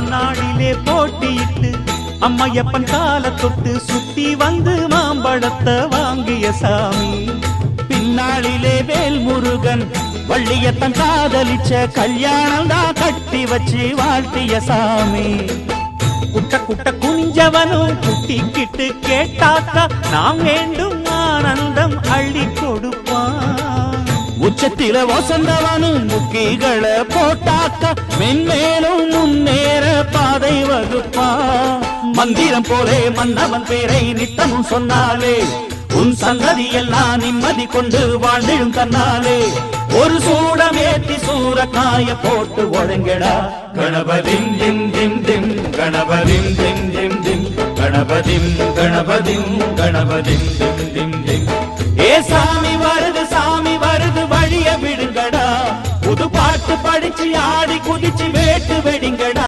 அந்நாளிலே போட்டியிட்டு அம்மையப்பன் கால தொட்டு சுத்தி வந்து மாம்பழத்தை வாங்கிய சாமி. பின்னாளிலே வேல் முருகன் வள்ளியத்தன் காதலிச்ச கல்யாணம் தான் கட்டி வச்சு வாழ்த்திய சாமி. குட்ட குட்ட குனிஞ்சவனும் குட்டிக்கிட்டு கேட்டாக்கா நாம் வேண்டும் ஆனந்தம் அள்ளி கொடுப்பான். உச்சத்தில வசந்தவனும் முக்கிகளை போட்டாக்கா மென்மேலும் முன்னேற பாதை வகுப்பா. மந்திரம் போலே மன்னவன் பேரை நித்தமும் சொன்னாலே உன் சந்ததி எல்லாம் நிம்மதி கொண்டு வாழ்ந்திடும் தன்னாலே. ஒரு சூடம் ஏத்தி சூரக்காய போட்டு ஒழுங்கடா. கணபதிம் திம் திம் திம் கணபதிம் திம் திம் திம் கணபதிம் கணபதிம் கணபதிம் திம் திம் திம். ஏ சாமி வருது வழிய விடுங்கடா. புது பாட்டு படிச்சு ஆடி குதிச்சு